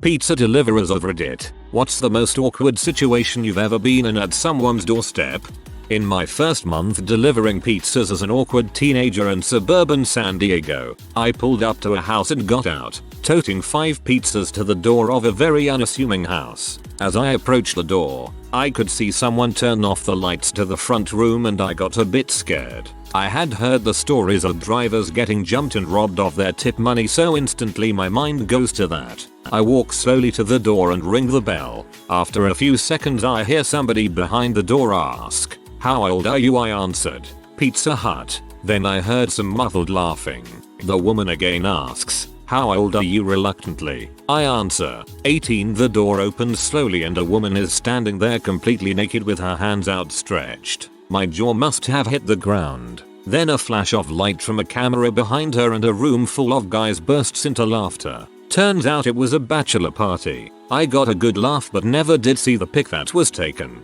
Pizza deliverers of Reddit. What's the most awkward situation you've ever been in at someone's doorstep? In my first month delivering pizzas as an awkward teenager in suburban San Diego, I pulled up to a house and got out, toting 5 pizzas to the door of a very unassuming house. As I approached the door, I could see someone turn off the lights to the front room and I got a bit scared. I had heard the stories of drivers getting jumped and robbed of their tip money, so instantly my mind goes to that. I walk slowly to the door and ring the bell. After a few seconds I hear somebody behind the door ask, "How old are you?" I answered, "Pizza Hut." Then I heard some muffled laughing. The woman again asks, "How old are you?" reluctantly. I answer, 18. The door opens slowly and a woman is standing there completely naked with her hands outstretched. My jaw must have hit the ground. Then a flash of light from a camera behind her and a room full of guys bursts into laughter. Turns out it was a bachelor party. I got a good laugh but never did see the pic that was taken.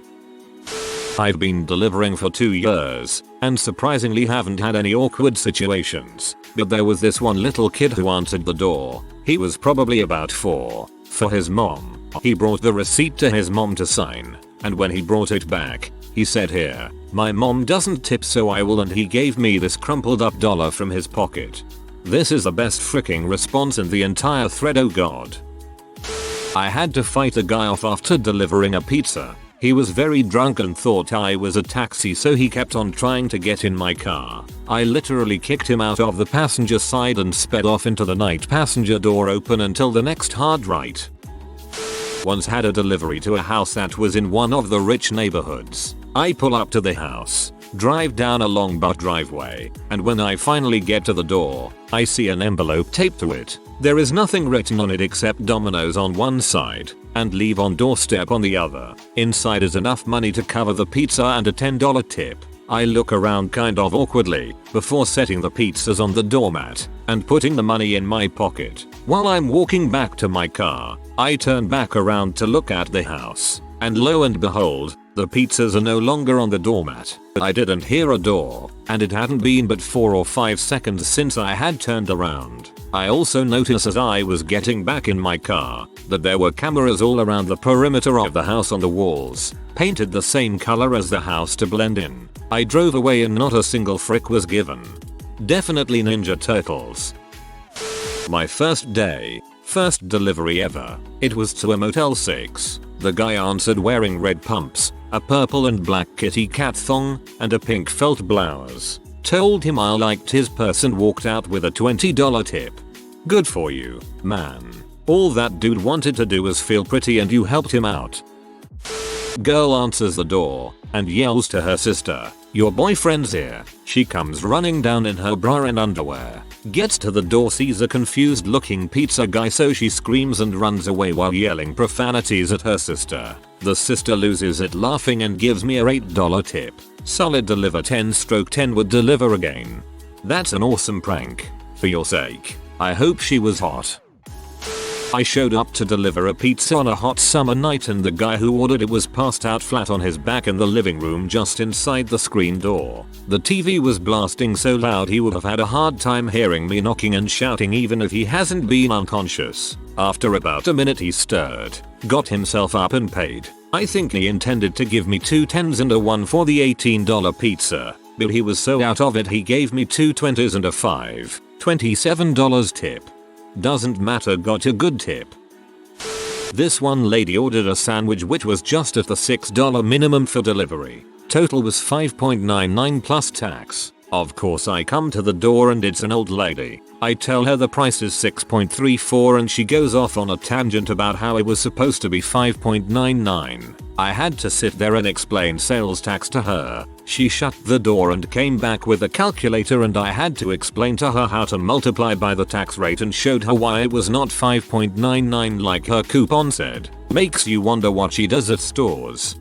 I've been delivering for 2 years and surprisingly haven't had any awkward situations, but there was this one little kid who answered the door. He was probably about 4. For his mom. He brought the receipt to his mom to sign, and when he brought it back, he said, "Here, my mom doesn't tip so I will," and he gave me this crumpled up dollar from his pocket. This is the best freaking response in the entire thread, oh god. I had to fight a guy off after delivering a pizza. He was very drunk and thought I was a taxi, so he kept on trying to get in my car. I literally kicked him out of the passenger side and sped off into the night, passenger door open until the next hard right. Once had a delivery to a house that was in one of the rich neighborhoods. I pull up to the house, drive down a long back driveway, and when I finally get to the door, I see an envelope taped to it. There is nothing written on it except Domino's on one side and leave on doorstep on the other. Inside is enough money to cover the pizza and a $10 tip. I look around kind of awkwardly before setting the pizzas on the doormat and putting the money in my pocket. While I'm walking back to my car, I turn back around to look at the house, and lo and behold, the pizzas are no longer on the doormat. I didn't hear a door, and it hadn't been but 4 or 5 seconds since I had turned around. I also noticed as I was getting back in my car that there were cameras all around the perimeter of the house on the walls, painted the same color as the house to blend in. I drove away and not a single frick was given. Definitely Ninja Turtles. My first day, first delivery ever. It was to a Motel 6. The guy answered wearing red pumps, a purple and black kitty cat thong, and a pink felt blouse. Told him I liked his purse and walked out with a $20 tip. Good for you, man. All that dude wanted to do was feel pretty and you helped him out. Girl answers the door and yells to her sister, "Your boyfriend's here." She comes running down in her bra and underwear. Gets to the door, sees a confused looking pizza guy, so she screams and runs away while yelling profanities at her sister. The sister loses it laughing and gives me a $8 tip. Solid deliver 10/10 would deliver again. That's an awesome prank. For your sake, I hope she was hot. I showed up to deliver a pizza on a hot summer night and the guy who ordered it was passed out flat on his back in the living room just inside the screen door. The TV was blasting so loud he would have had a hard time hearing me knocking and shouting even if he hasn't been unconscious. After about a minute he stirred, got himself up and paid. I think he intended to give me 2 10s and a 1 for the $18 pizza, but he was so out of it he gave me 2 20s and a $5, $27 tip. Doesn't matter, got a good tip. This one lady ordered a sandwich which was just at the $6 minimum for delivery. Total was $5.99 plus tax. Of course I come to the door and it's an old lady. I tell her the price is $6.34 and she goes off on a tangent about how it was supposed to be $5.99. I had to sit there and explain sales tax to her. She shut the door and came back with a calculator and I had to explain to her how to multiply by the tax rate and showed her why it was not $5.99 like her coupon said. Makes you wonder what she does at stores.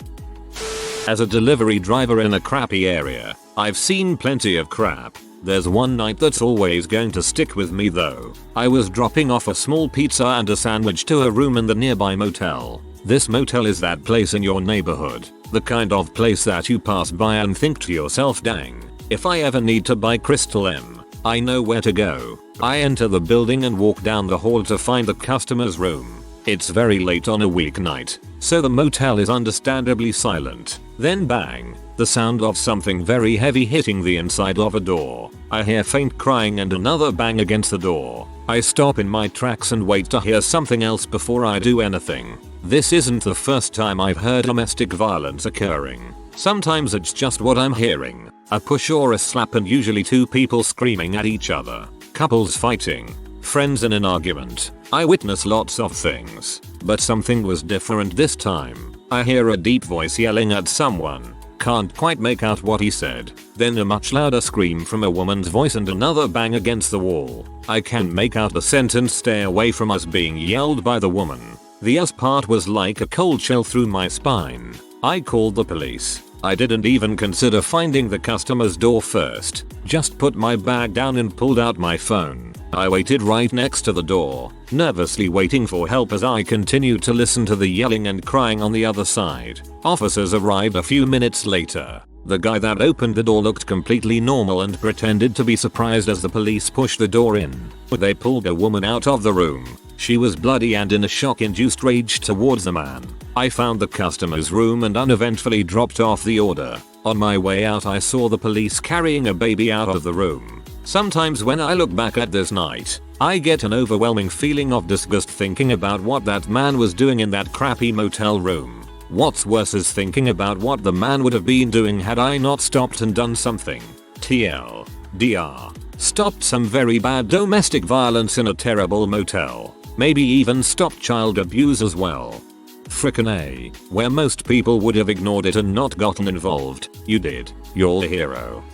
As a delivery driver in a crappy area, I've seen plenty of crap. There's one night that's always going to stick with me though. I was dropping off a small pizza and a sandwich to a room in the nearby motel. This motel is that place in your neighborhood, the kind of place that you pass by and think to yourself, dang, if I ever need to buy Crystal M, I know where to go. I enter the building and walk down the hall to find the customer's room. It's very late on a weeknight, so the motel is understandably silent. Then bang, the sound of something very heavy hitting the inside of a door. I hear faint crying and another bang against the door. I stop in my tracks and wait to hear something else before I do anything. This isn't the first time I've heard domestic violence occurring. Sometimes it's just what I'm hearing. A push or a slap and usually two people screaming at each other. Couples fighting. Friends in an argument. I witness lots of things. But something was different this time. I hear a deep voice yelling at someone. Can't quite make out what he said. Then a much louder scream from a woman's voice and another bang against the wall. I can make out the sentence "stay away from us" being yelled by the woman. The "us" part was like a cold chill through my spine. I called the police. I didn't even consider finding the customer's door first. Just put my bag down and pulled out my phone. I waited right next to the door, nervously waiting for help as I continued to listen to the yelling and crying on the other side. Officers arrived a few minutes later. The guy that opened the door looked completely normal and pretended to be surprised as the police pushed the door in. They pulled a woman out of the room. She was bloody and in a shock-induced rage towards the man. I found the customer's room and uneventfully dropped off the order. On my way out I saw the police carrying a baby out of the room. Sometimes when I look back at this night, I get an overwhelming feeling of disgust thinking about what that man was doing in that crappy motel room. What's worse is thinking about what the man would have been doing had I not stopped and done something. TLDR. Stopped some very bad domestic violence in a terrible motel. Maybe even stopped child abuse as well. Frickin' A. Where most people would have ignored it and not gotten involved, you did. You're a hero.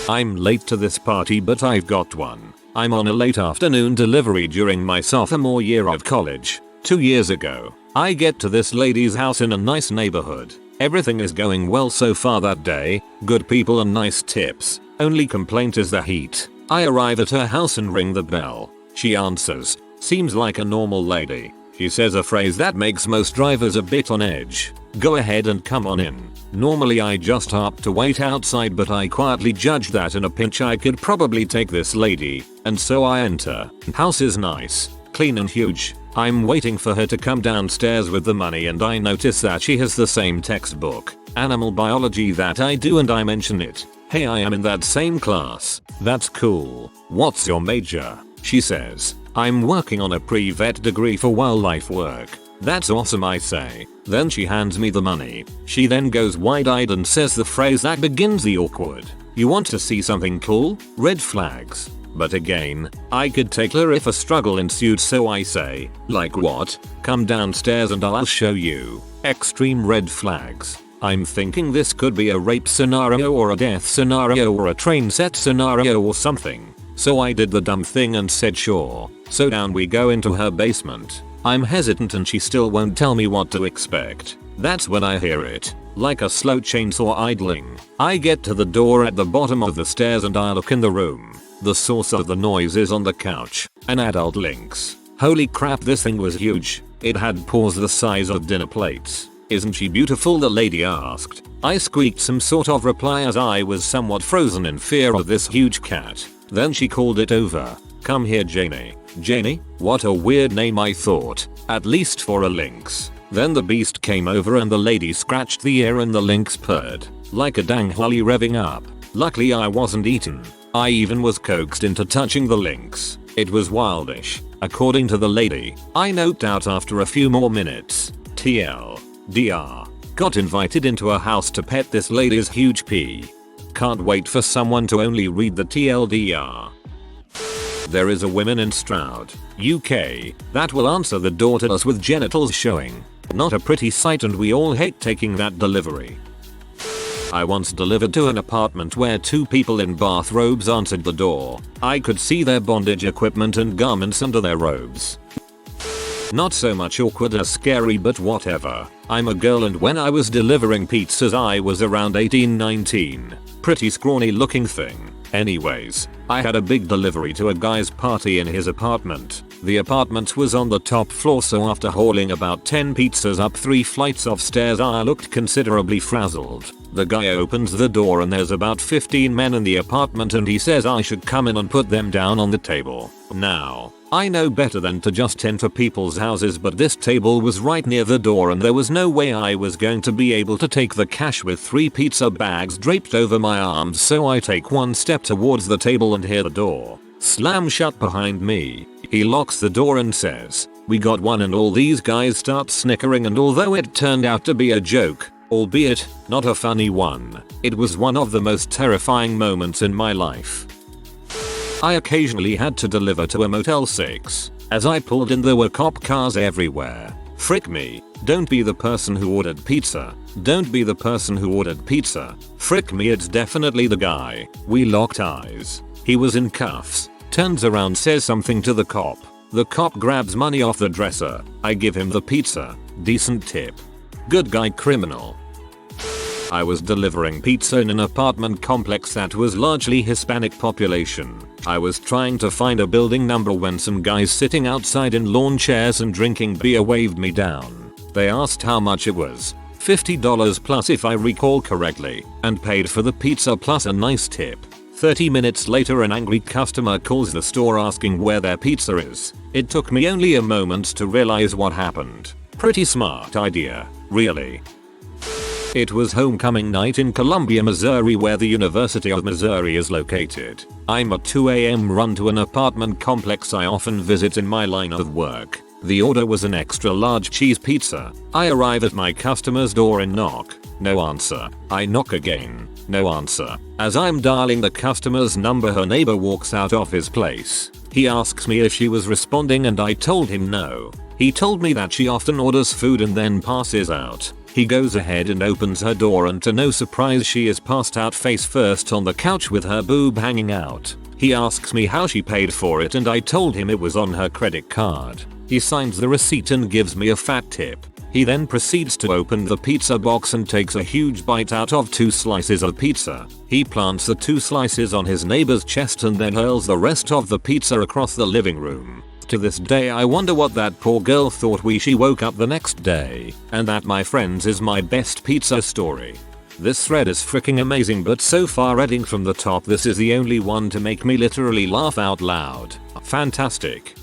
I'm late to this party but I've got one. I'm on a late afternoon delivery during my sophomore year of college. 2 years ago, I get to this lady's house in a nice neighborhood. Everything is going well so far that day, good people and nice tips. Only complaint is the heat. I arrive at her house and ring the bell. She answers. Seems like a normal lady. She says a phrase that makes most drivers a bit on edge. Go ahead and come on in. Normally I just opt to wait outside but I quietly judged that in a pinch I could probably take this lady, and so I enter. House is nice, clean and huge. I'm waiting for her to come downstairs with the money and I notice that she has the same textbook, animal biology, that I do, and I mention it. Hey, I am in that same class. That's cool. What's your major? She says. I'm working on a pre-vet degree for wildlife work. That's awesome, I say. Then she hands me the money. She then goes wide-eyed and says the phrase that begins the awkward. You want to see something cool? Red flags. But again, I could take her if a struggle ensued, so I say, like what? Come downstairs and I'll show you. Extreme red flags. I'm thinking this could be a rape scenario or a death scenario or a train set scenario or something. So I did the dumb thing and said sure. So down we go into her basement. I'm hesitant and she still won't tell me what to expect. That's when I hear it, like a slow chainsaw idling. I get to the door at the bottom of the stairs and I look in the room. The source of the noise is on the couch, an adult lynx. Holy crap, this thing was huge. It had paws the size of dinner plates. Isn't she beautiful? The lady asked. I squeaked some sort of reply as I was somewhat frozen in fear of this huge cat. Then she called it over. Come here, Janie. Janie? What a weird name, I thought. At least for a lynx. Then the beast came over and the lady scratched the ear and the lynx purred. Like a dang holly revving up. Luckily I wasn't eaten. I even was coaxed into touching the lynx. It was wildish. According to the lady. I noped out after a few more minutes. TLDR. Got invited into a house to pet this lady's huge pea. Can't wait for someone to only read the TLDR. There is a woman in Stroud, UK, that will answer the door to us with genitals showing. Not a pretty sight and we all hate taking that delivery. I once delivered to an apartment where two people in bathrobes answered the door. I could see their bondage equipment and garments under their robes. Not so much awkward as scary, but whatever. I'm a girl and when I was delivering pizzas I was around 18-19. Pretty scrawny looking thing. Anyways, I had a big delivery to a guy's party in his apartment. The apartment was on the top floor, so after hauling about 10 pizzas up 3 flights of stairs I looked considerably frazzled. The guy opens the door and there's about 15 men in the apartment and he says I should come in and put them down on the table. Now, I know better than to just enter people's houses, but this table was right near the door and there was no way I was going to be able to take the cash with 3 pizza bags draped over my arms, so I take one step towards the table and hear the door slam shut behind me. He locks the door and says, "We got one," and all these guys start snickering, and although it turned out to be a joke, albeit not a funny one, it was one of the most terrifying moments in my life. I occasionally had to deliver to a Motel 6. As I pulled in there were cop cars everywhere. Frick me. Don't be the person who ordered pizza. Don't be the person who ordered pizza. Frick me, it's definitely the guy. We locked eyes. He was in cuffs. Turns around, says something to the cop. The cop grabs money off the dresser. I give him the pizza. Decent tip. Good guy criminal. I was delivering pizza in an apartment complex that was largely Hispanic population. I was trying to find a building number when some guys sitting outside in lawn chairs and drinking beer waved me down. They asked how much it was. $50 plus if I recall correctly, and paid for the pizza plus a nice tip. 30 minutes later an angry customer calls the store asking where their pizza is. It took me only a moment to realize what happened. Pretty smart idea, really. It was homecoming night in Columbia, Missouri, where the University of Missouri is located. I'm a 2 a.m. run to an apartment complex I often visit in my line of work. The order was an extra large cheese pizza. I arrive at my customer's door and knock. No answer. I knock again. No answer. As I'm dialing the customer's number, her neighbor walks out of his place. He asks me if she was responding and I told him no. He told me that she often orders food and then passes out. He goes ahead and opens her door, and to no surprise she is passed out face first on the couch with her boob hanging out. He asks me how she paid for it and I told him it was on her credit card. He signs the receipt and gives me a fat tip. He then proceeds to open the pizza box and takes a huge bite out of 2 slices of pizza. He plants the 2 slices on his neighbor's chest and then hurls the rest of the pizza across the living room. To this day I wonder what that poor girl thought when she woke up the next day. And that, my friends, is my best pizza story. This thread is freaking amazing, but so far reading from the top, this is the only one to make me literally laugh out loud. Fantastic.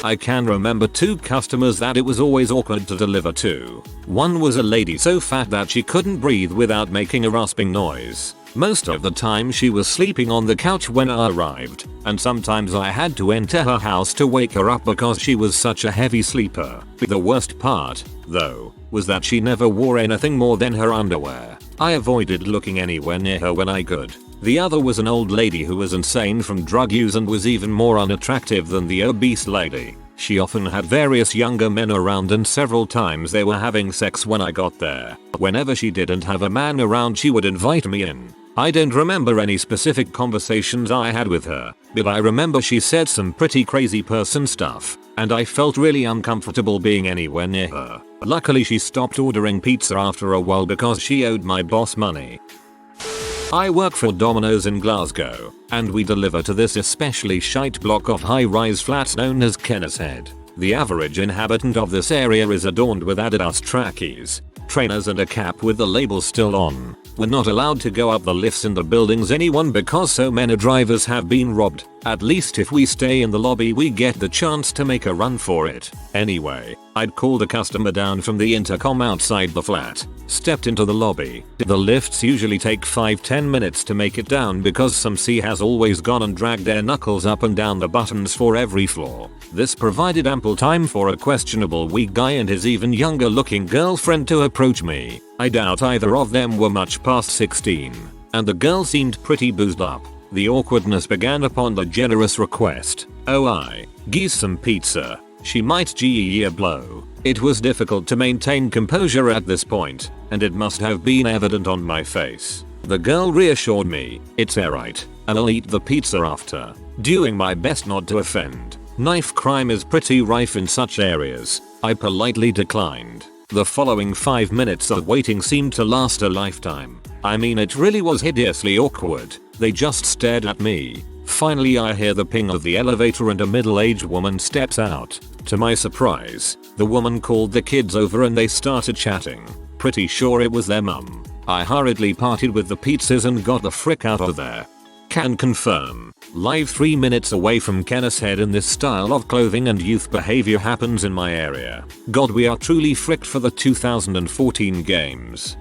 I can remember 2 customers that it was always awkward to deliver to. One was a lady so fat that she couldn't breathe without making a rasping noise. Most of the time she was sleeping on the couch when I arrived, and sometimes I had to enter her house to wake her up because she was such a heavy sleeper. The worst part, though, was that she never wore anything more than her underwear. I avoided looking anywhere near her when I could. The other was an old lady who was insane from drug use and was even more unattractive than the obese lady. She often had various younger men around, and several times they were having sex when I got there. Whenever she didn't have a man around, she would invite me in. I don't remember any specific conversations I had with her, but I remember she said some pretty crazy person stuff, and I felt really uncomfortable being anywhere near her. Luckily she stopped ordering pizza after a while because she owed my boss money. I work for Domino's in Glasgow, and we deliver to this especially shite block of high-rise flats known as Kenner's Head. The average inhabitant of this area is adorned with Adidas trackies, trainers and a cap with the label still on. We're not allowed to go up the lifts in the buildings anyone because so many drivers have been robbed. At least if we stay in the lobby we get the chance to make a run for it. Anyway, I'd called a customer down from the intercom outside the flat, stepped into the lobby. The lifts usually take 5-10 minutes to make it down because some C has always gone and dragged their knuckles up and down the buttons for every floor. This provided ample time for a questionable weak guy and his even younger looking girlfriend to approach me. I doubt either of them were much past 16, and the girl seemed pretty boozed up. The awkwardness began upon the generous request. "Oh, I geese some pizza." She might gee a blow. It was difficult to maintain composure at this point, and it must have been evident on my face. The girl reassured me, "It's alright, and I'll eat the pizza after," doing my best not to offend. Knife crime is pretty rife in such areas. I politely declined. The following 5 minutes of waiting seemed to last a lifetime. I mean, it really was hideously awkward. They just stared at me. Finally I hear the ping of the elevator and a middle-aged woman steps out. To my surprise, the woman called the kids over and they started chatting. Pretty sure it was their mum. I hurriedly parted with the pizzas and got the frick out of there. Can confirm, Live 3 minutes away from Kennishead, in this style of clothing and youth behavior happens in my area. God, we are truly fricked for the 2014 games.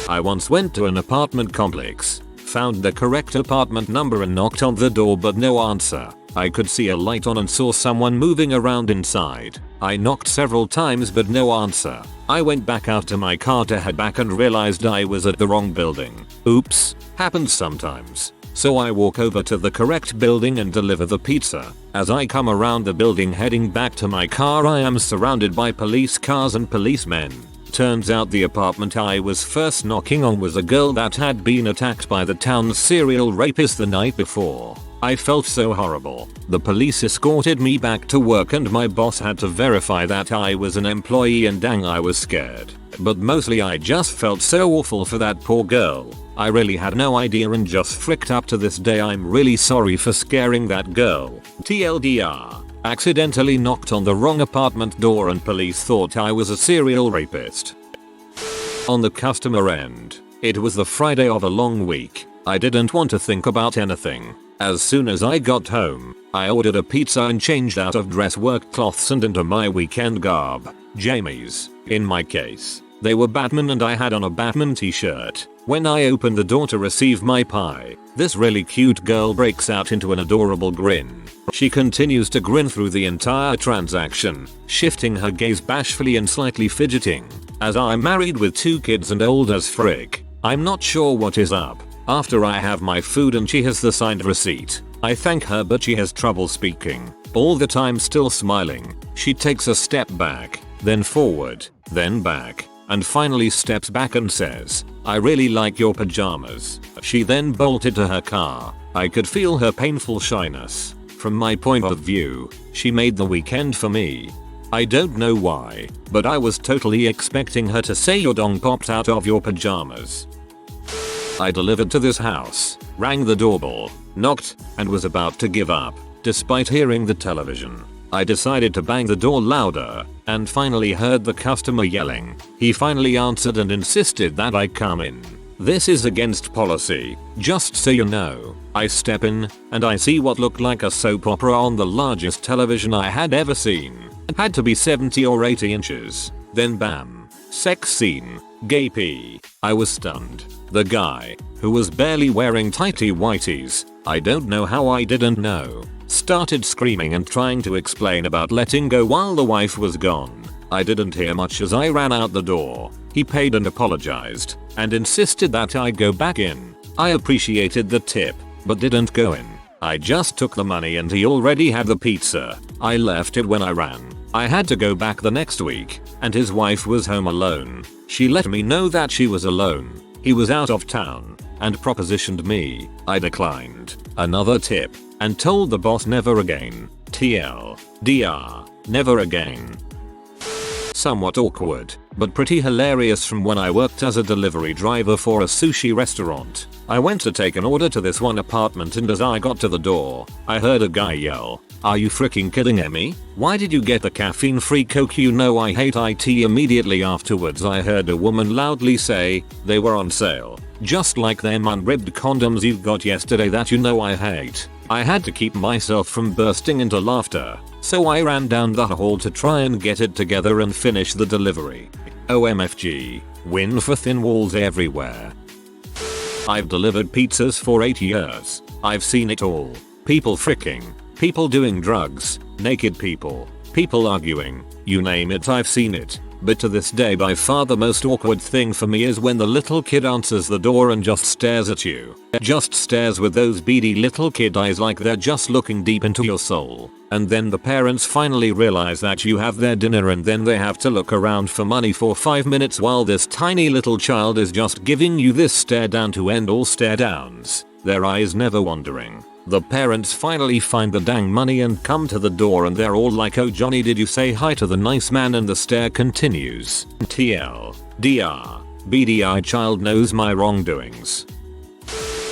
I once went to an apartment complex, found the correct apartment number and knocked on the door but no answer. I could see a light on and saw someone moving around inside. I knocked several times but no answer. I went back out to my car to head back and realized I was at the wrong building. Oops, happens sometimes. So I walk over to the correct building and deliver the pizza. As I come around the building heading back to my car, I am surrounded by police cars and policemen. Turns out the apartment I was first knocking on was a girl that had been attacked by the town's serial rapist the night before. I felt so horrible. The police escorted me back to work and my boss had to verify that I was an employee, and dang, I was scared. But mostly I just felt so awful for that poor girl. I really had no idea and just fricked up to this day. I'm really sorry for scaring that girl. TLDR. Accidentally knocked on the wrong apartment door and police thought I was a serial rapist. On the customer end, it was the Friday of a long week. I didn't want to think about anything. As soon as I got home, I ordered a pizza and changed out of dress work cloths and into my weekend garb. Jamie's, in my case. They were Batman and I had on a Batman t-shirt. When I opened the door to receive my pie, this really cute girl breaks out into an adorable grin. She continues to grin through the entire transaction, shifting her gaze bashfully and slightly fidgeting. As I'm married with 2 kids and old as frick, I'm not sure what is up. After I have my food and she has the signed receipt, I thank her but she has trouble speaking. All the time still smiling, she takes a step back, then forward, then back, and finally steps back and says, "I really like your pajamas." She then bolted to her car. I could feel her painful shyness. From my point of view, she made the weekend for me. I don't know why, but I was totally expecting her to say your dong popped out of your pajamas. I delivered to this house, rang the doorbell, knocked, and was about to give up. Despite hearing the television, I decided to bang the door louder, and finally heard the customer yelling. He finally answered and insisted that I come in. This is against policy, just so you know. I step in, and I see what looked like a soap opera on the largest television I had ever seen. It had to be 70 or 80 inches. Then bam. Sex scene. Gay pee. I was stunned. The guy, who was barely wearing tighty whities, I don't know how I didn't know, started screaming and trying to explain about letting go while the wife was gone. I didn't hear much as I ran out the door. He paid and apologized, and insisted that I go back in. I appreciated the tip, but didn't go in. I just took the money and he already had the pizza. I left it when I ran. I had to go back the next week, and his wife was home alone. She let me know that she was alone. He was out of town, and propositioned me. I declined. Another tip, and told the boss never again. TLDR, never again. Somewhat awkward, but pretty hilarious from when I worked as a delivery driver for a sushi restaurant. I went to take an order to this one apartment, and as I got to the door, I heard a guy yell, "Are you freaking kidding me? Why did you get the caffeine-free Coke? You know I hate IT." Immediately afterwards I heard a woman loudly say, "They were on sale. Just like them unribbed condoms you got yesterday that you know I hate." I had to keep myself from bursting into laughter, so I ran down the hall to try and get it together and finish the delivery. OMFG, win for thin walls everywhere. I've delivered pizzas for 8 years. I've seen it all. People fricking, people doing drugs, naked people, people arguing, you name it, I've seen it. But to this day by far the most awkward thing for me is when the little kid answers the door and just stares at you. Just stares with those beady little kid eyes like they're just looking deep into your soul. And then the parents finally realize that you have their dinner, and then they have to look around for money for 5 minutes while this tiny little child is just giving you this stare down to end all stare downs, their eyes never wandering. The parents finally find the dang money and come to the door, and they're all like, "Oh Johnny, did you say hi to the nice man?" And the stare continues. TLDR, beady-eyed child knows my wrongdoings.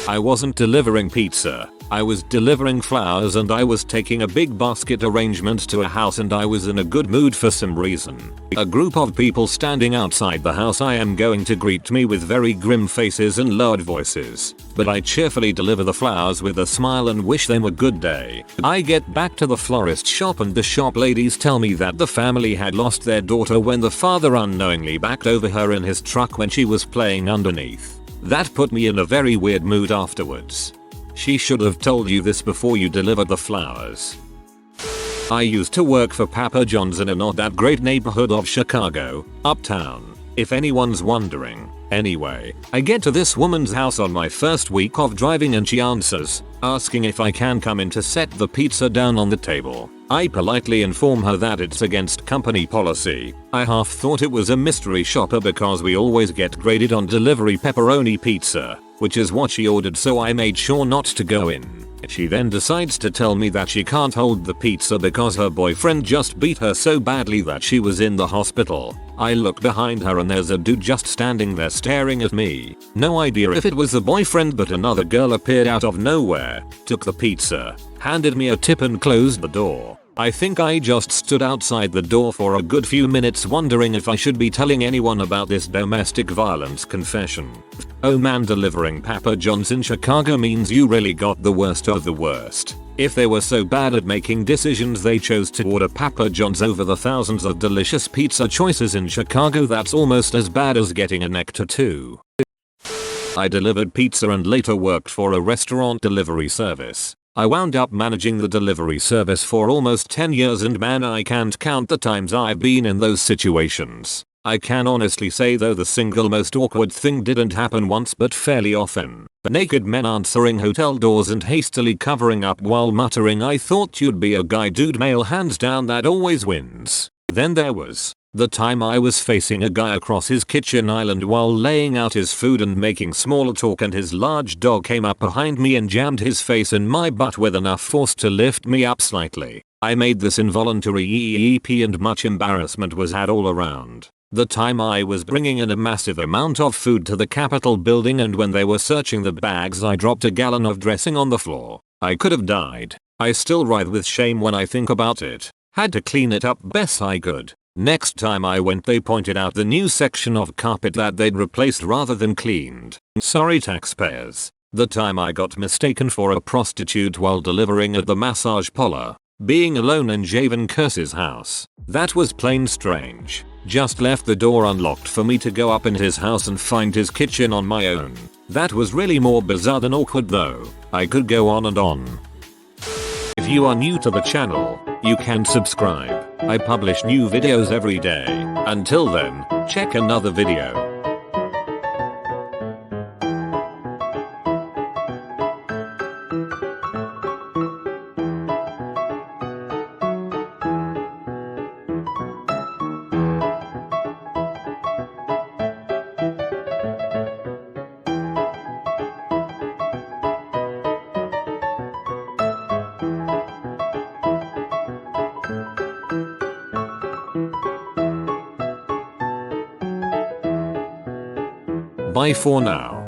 I wasn't delivering pizza, I was delivering flowers and I was taking a big basket arrangement to a house and I was in a good mood for some reason. A group of people standing outside the house I am going to greet me with very grim faces and loud voices. But I cheerfully deliver the flowers with a smile and wish them a good day. I get back to the florist shop and the shop ladies tell me that the family had lost their daughter when the father unknowingly backed over her in his truck when she was playing underneath. That put me in a very weird mood afterwards. She should have told you this before you delivered the flowers. I used to work for Papa John's in a not that great neighborhood of Chicago, Uptown, if anyone's wondering. Anyway, I get to this woman's house on my first week of driving and she answers, asking if I can come in to set the pizza down on the table. I politely inform her that it's against company policy. I half thought it was a mystery shopper because we always get graded on delivery pepperoni pizza, which is what she ordered, so I made sure not to go in. She then decides to tell me that she can't hold the pizza because her boyfriend just beat her so badly that she was in the hospital. I look behind her and there's a dude just standing there staring at me. No idea if it was the boyfriend, but another girl appeared out of nowhere, took the pizza, handed me a tip and closed the door. I think I just stood outside the door for a good few minutes wondering if I should be telling anyone about this domestic violence confession. Oh man, delivering Papa John's in Chicago means you really got the worst of the worst. If they were so bad at making decisions they chose to order Papa John's over the thousands of delicious pizza choices in Chicago, that's almost as bad as getting a neck tattoo. I delivered pizza and later worked for a restaurant delivery service. I wound up managing the delivery service for almost 10 years and man, I can't count the times I've been in those situations. I can honestly say though the single most awkward thing didn't happen once but fairly often. Naked men answering hotel doors and hastily covering up while muttering, "I thought you'd be a guy dude." Male hands down, that always wins. Then there was the time I was facing a guy across his kitchen island while laying out his food and making small talk, and his large dog came up behind me and jammed his face in my butt with enough force to lift me up slightly. I made this involuntary EEP and much embarrassment was had all around. The time I was bringing in a massive amount of food to the Capitol building and when they were searching the bags I dropped a gallon of dressing on the floor. I could have died. I still writhe with shame when I think about it. Had to clean it up best I could. Next time I went they pointed out the new section of carpet that they'd replaced rather than cleaned. Sorry taxpayers. The time I got mistaken for a prostitute while delivering at the massage parlor. Being alone in Javan Curse's house. That was plain strange. Just left the door unlocked for me to go up in his house and find his kitchen on my own. That was really more bizarre than awkward though. I could go on and on. If you are new to the channel, you can subscribe. I publish new videos every day. Until then, check another video. Bye for now.